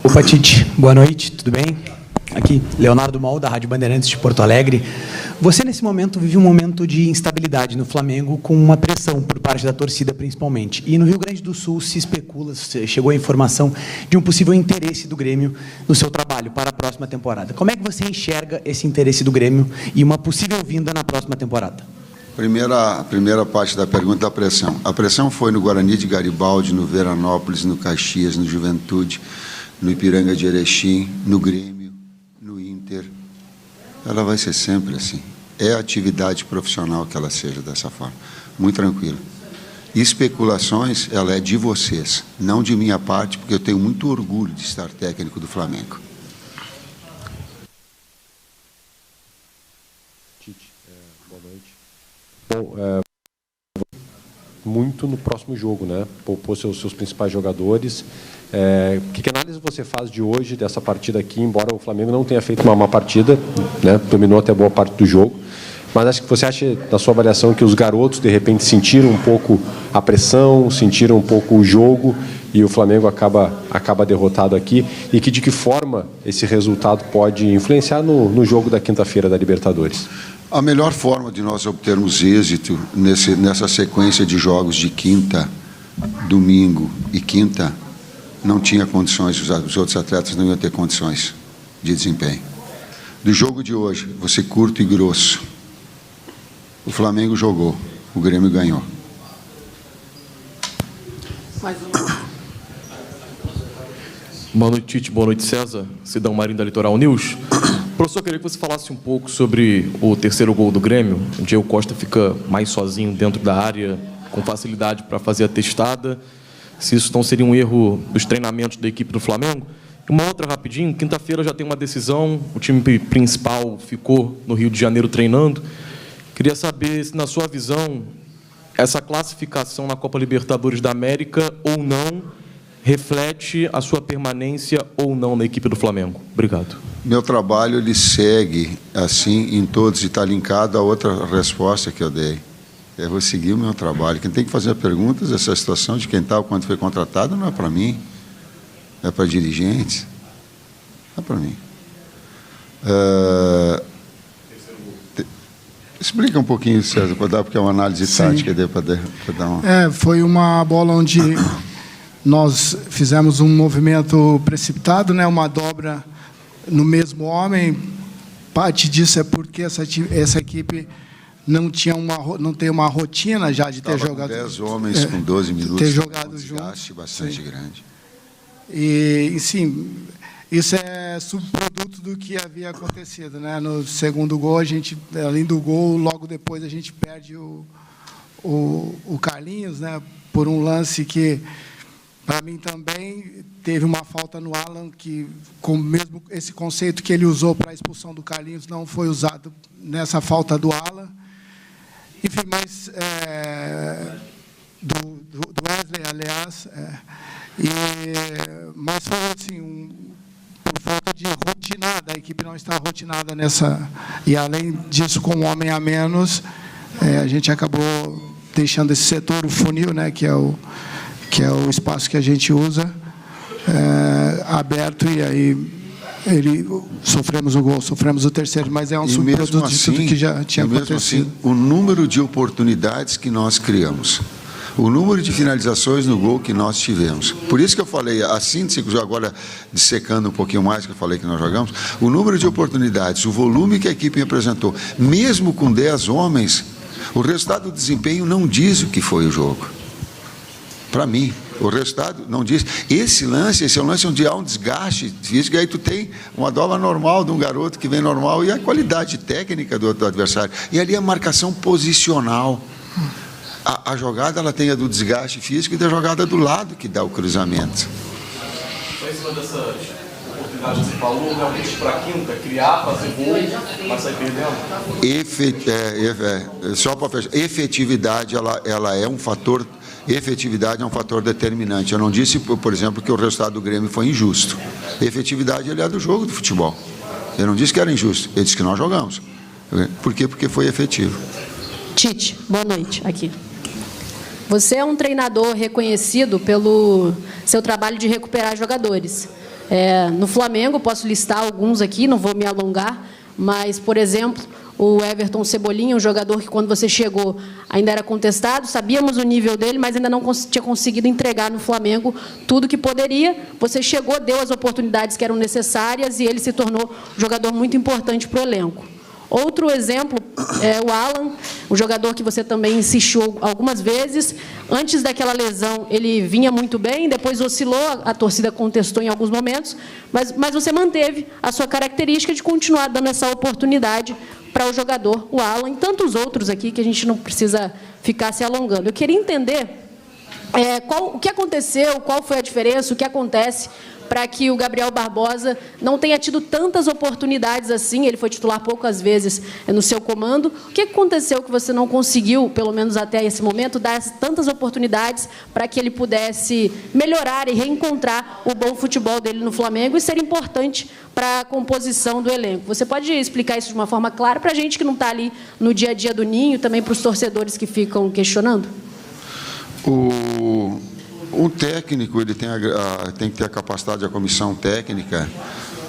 Opa, Tite, boa noite, tudo bem? Aqui, Leonardo Mol, da Rádio Bandeirantes de Porto Alegre. Você, nesse momento, vive um momento de instabilidade no Flamengo, com uma pressão por parte da torcida, principalmente. E no Rio Grande do Sul se especula, chegou a informação de um possível interesse do Grêmio no seu trabalho para a próxima temporada. Como é que você enxerga esse interesse do Grêmio e uma possível vinda na próxima temporada? Primeira parte da pergunta, a pressão. A pressão foi no Guarani de Garibaldi, no Veranópolis, no Caxias, no Juventude, no Ipiranga de Erechim, no Grêmio, no Inter. Ela vai ser sempre assim. É a atividade profissional que ela seja dessa forma. Muito tranquilo. Especulações, ela é de vocês, não de minha parte, porque eu tenho muito orgulho de estar técnico do Flamengo. Tite, boa noite. Bom, muito no próximo jogo, né? Poupou seus principais jogadores. Que análise você faz de hoje, dessa partida aqui, embora o Flamengo não tenha feito uma má partida, né? Dominou até boa parte do jogo, mas acho que você acha, na sua avaliação, que os garotos, de repente, sentiram um pouco a pressão, sentiram um pouco o jogo, e o Flamengo acaba derrotado aqui, e de que forma esse resultado pode influenciar no jogo da quinta-feira da Libertadores? A melhor forma de nós obtermos êxito nessa sequência de jogos de quinta, domingo e quinta, não tinha condições, os outros atletas não iam ter condições de desempenho. Do jogo de hoje, vou ser curto e grosso. O Flamengo jogou, o Grêmio ganhou. Boa noite, Tite. Boa noite, César. Cidão Marinho da Litoral News. Professor, eu queria que você falasse um pouco sobre o terceiro gol do Grêmio. O Diego Costa fica mais sozinho dentro da área, com facilidade para fazer a testada. Se isso não seria um erro dos treinamentos da equipe do Flamengo. Uma outra rapidinho, quinta-feira já tem uma decisão, o time principal ficou no Rio de Janeiro treinando. Queria saber se, na sua visão, essa classificação na Copa Libertadores da América ou não reflete a sua permanência ou não na equipe do Flamengo. Obrigado. Meu trabalho, ele segue assim em todos, e está linkado a outra resposta que eu dei. Eu vou seguir o meu trabalho. Quem tem que fazer perguntas dessa situação de quem está, quando foi contratado, não é para mim, é para dirigentes, não é para mim. Explica um pouquinho, César, para dar, porque é uma análise tática, para dar uma... Foi uma bola onde nós fizemos um movimento precipitado, né, uma dobra no mesmo homem. Parte disso é porque essa equipe não tem uma rotina já de ter jogado... 10 homens com 12 minutos, ter jogado junto, bastante grande. E, sim, isso é subproduto do que havia acontecido, né? No segundo gol, a gente, além do gol, logo depois a gente perde o Carlinhos, né? Por um lance que, para mim também, teve uma falta no Alan, que, com mesmo esse conceito que ele usou para a expulsão do Carlinhos, não foi usado nessa falta do Alan. Enfim, mas do Wesley, aliás, mas foi assim, por falta de rotinada, a equipe não está rotinada nessa, e além disso, com um homem a menos, a gente acabou deixando esse setor, o funil, né, que é o espaço que a gente usa, aberto, e aí sofremos o gol, sofremos o terceiro, mas é um subproduto de tudo que já tinha acontecido. Assim, o número de oportunidades que nós criamos, o número de finalizações no gol que nós tivemos. Por isso que eu falei, a síntese, agora dissecando um pouquinho mais, que eu falei que nós jogamos, o número de oportunidades, o volume que a equipe apresentou, mesmo com 10 homens, o resultado do desempenho não diz o que foi o jogo. Para mim, o resultado não diz. Esse é um lance onde há um desgaste físico, e aí tu tem uma dobra normal de um garoto que vem normal, e a qualidade técnica do adversário. E ali a marcação posicional. A jogada, ela tem a do desgaste físico e da jogada do lado que dá o cruzamento. Em cima dessa oportunidade que você falou, realmente para quinta, criar, fazer gol, mas sair perdendo? Só para fechar, efetividade, ela é um fator... Efetividade é um fator determinante. Eu não disse, por exemplo, que o resultado do Grêmio foi injusto. Efetividade, ele é do jogo do futebol. Eu não disse que era injusto, eu disse que nós jogamos. Por quê? Porque foi efetivo. Tite, boa noite. Aqui. Você é um treinador reconhecido pelo seu trabalho de recuperar jogadores. No Flamengo, posso listar alguns aqui, não vou me alongar, mas, por exemplo, o Everton Cebolinha, um jogador que, quando você chegou, ainda era contestado, sabíamos o nível dele, mas ainda não tinha conseguido entregar no Flamengo tudo que poderia. Você chegou, deu as oportunidades que eram necessárias e ele se tornou um jogador muito importante para o elenco. Outro exemplo é o Alan, um jogador que você também insistiu algumas vezes. Antes daquela lesão, ele vinha muito bem, depois oscilou, a torcida contestou em alguns momentos, mas você manteve a sua característica de continuar dando essa oportunidade para o jogador, o Alan, e tantos outros aqui que a gente não precisa ficar se alongando. Eu queria entender o que aconteceu, qual foi a diferença, o que acontece para que o Gabriel Barbosa não tenha tido tantas oportunidades assim. Ele foi titular poucas vezes no seu comando. O que aconteceu que você não conseguiu, pelo menos até esse momento, dar tantas oportunidades para que ele pudesse melhorar e reencontrar o bom futebol dele no Flamengo e ser importante para a composição do elenco? Você pode explicar isso de uma forma clara para a gente que não está ali no dia a dia do Ninho, também para os torcedores que ficam questionando? O técnico, ele tem que ter a capacidade, a comissão técnica,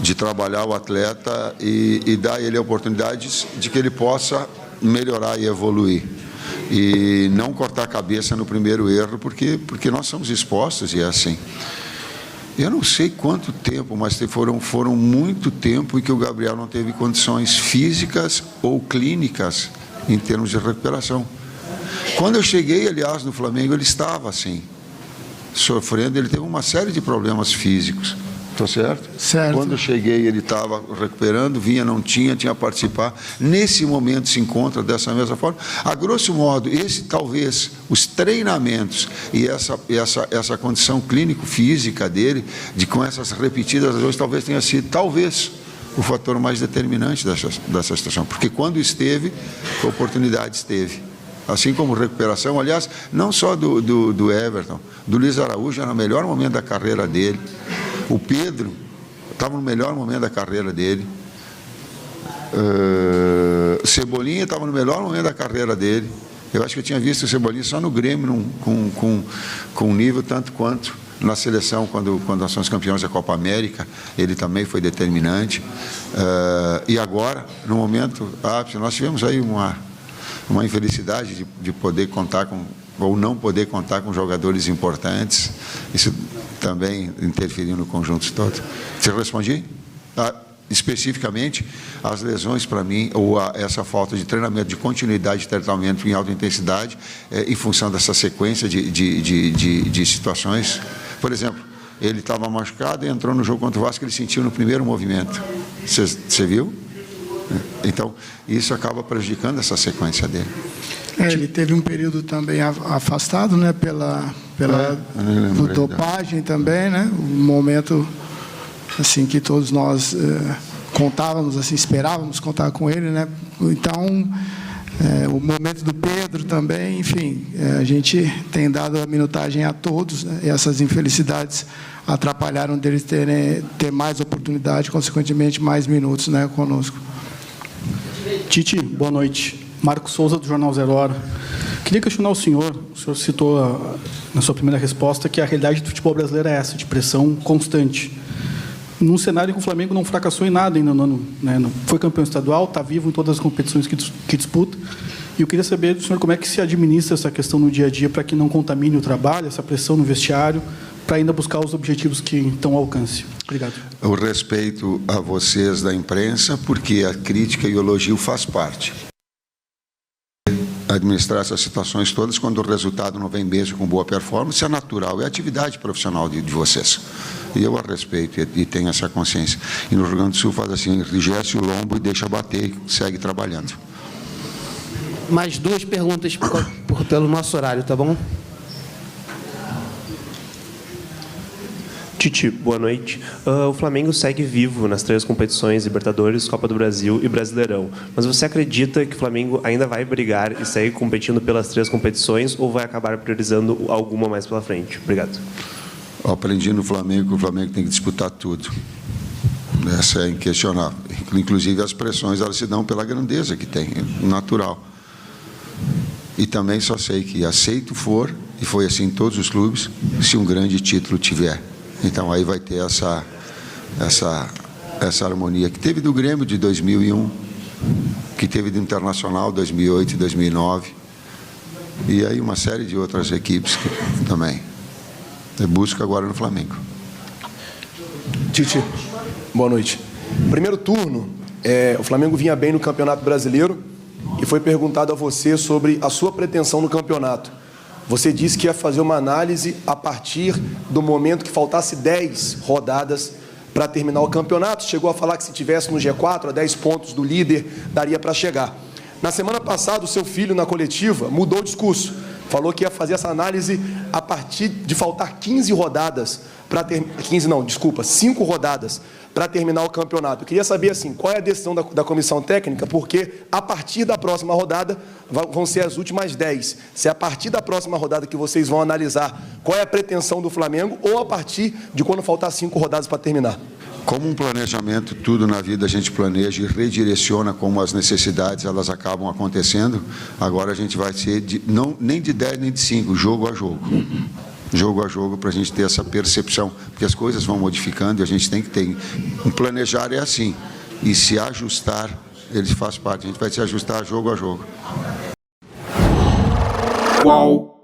de trabalhar o atleta e dar a ele oportunidades de que ele possa melhorar e evoluir. E não cortar a cabeça no primeiro erro, porque nós somos expostos e é assim. Eu não sei quanto tempo, mas foram muito tempo em que o Gabriel não teve condições físicas ou clínicas em termos de recuperação. Quando eu cheguei, aliás, no Flamengo, ele estava assim, sofrendo, ele teve uma série de problemas físicos. Estou certo? Certo. Quando eu cheguei, ele estava recuperando, vinha, não tinha a participar. Nesse momento se encontra dessa mesma forma. A grosso modo, talvez, os treinamentos e essa condição clínico-física dele, com essas repetidas vezes, talvez tenha sido, o fator mais determinante dessa situação. Porque quando esteve, a oportunidade esteve. Assim como recuperação, aliás, não só do Everton, do Luiz Araújo, era no melhor momento da carreira dele. O Pedro estava no melhor momento da carreira dele. Cebolinha estava no melhor momento da carreira dele. Eu acho que eu tinha visto o Cebolinha só no Grêmio, com um nível tanto quanto na seleção, quando nós somos campeões da Copa América, ele também foi determinante. E agora, no momento ápice, nós tivemos aí uma infelicidade de poder contar ou não poder contar com jogadores importantes. Isso também interferiu no conjunto todo. Você respondi? Especificamente, as lesões para mim, ou essa falta de treinamento, de continuidade de tratamento em alta intensidade, em função dessa sequência de situações. Por exemplo, ele estava machucado e entrou no jogo contra o Vasco, ele sentiu no primeiro movimento. Você viu? Então, isso acaba prejudicando essa sequência dele. Ele teve um período também afastado, né, pela dopagem também, né? Um momento assim que todos nós contávamos, assim, esperávamos contar com ele, né? Então, o momento do Pedro também, enfim, a gente tem dado a minutagem a todos, né? E essas infelicidades atrapalharam deles ter mais oportunidade, consequentemente mais minutos, né, conosco. Tite, boa noite. Marco Souza, do Jornal 0 Hora. Queria questionar o senhor citou na sua primeira resposta que a realidade do futebol brasileiro é essa, de pressão constante. Num cenário em que o Flamengo não fracassou em nada ainda no ano, né? Foi campeão estadual, está vivo em todas as competições que disputa. E eu queria saber do senhor como é que se administra essa questão no dia a dia para que não contamine o trabalho, essa pressão no vestiário, para ainda buscar os objetivos que estão ao alcance. Obrigado. Eu respeito a vocês da imprensa, porque a crítica e o elogio faz parte. Administrar essas situações todas, quando o resultado não vem mesmo com boa performance, é natural, é a atividade profissional de vocês. E eu a respeito e tenho essa consciência. E no Rio Grande do Sul faz assim, enrijece o lombo e deixa bater e segue trabalhando. Mais duas perguntas pelo nosso horário, tá bom? Tite, boa noite. O Flamengo segue vivo nas 3 competições, Libertadores, Copa do Brasil e Brasileirão. Mas você acredita que o Flamengo ainda vai brigar e segue competindo pelas 3 competições ou vai acabar priorizando alguma mais pela frente? Obrigado. Eu aprendi no Flamengo que o Flamengo tem que disputar tudo. Essa é inquestionável. Inclusive as pressões, elas se dão pela grandeza que tem, natural. E também só sei que aceito for, e foi assim em todos os clubes, se um grande título tiver. Então, aí vai ter essa harmonia que teve do Grêmio de 2001, que teve do Internacional 2008 e 2009, e aí uma série de outras equipes que também busca agora no Flamengo. Tite, boa noite. Primeiro turno, o Flamengo vinha bem no Campeonato Brasileiro e foi perguntado a você sobre a sua pretensão no campeonato. Você disse que ia fazer uma análise a partir do momento que faltasse 10 rodadas para terminar o campeonato. Chegou a falar que se tivesse no G4, a 10 pontos do líder, daria para chegar. Na semana passada, o seu filho, na coletiva, mudou o discurso. Falou que ia fazer essa análise a partir de faltar 15 rodadas para terminar... 5 rodadas para terminar o campeonato. Eu queria saber, assim, qual é a decisão da comissão técnica, porque a partir da próxima rodada vão ser as últimas 10. Se é a partir da próxima rodada que vocês vão analisar qual é a pretensão do Flamengo ou a partir de quando faltar 5 rodadas para terminar. Como um planejamento, tudo na vida a gente planeja e redireciona como as necessidades elas acabam acontecendo. Agora a gente vai ser nem de 10 nem de 5, jogo a jogo. Jogo a jogo, para a gente ter essa percepção, porque as coisas vão modificando e a gente tem que ter. Um planejar é assim, e se ajustar, ele faz parte, a gente vai se ajustar jogo a jogo. Qual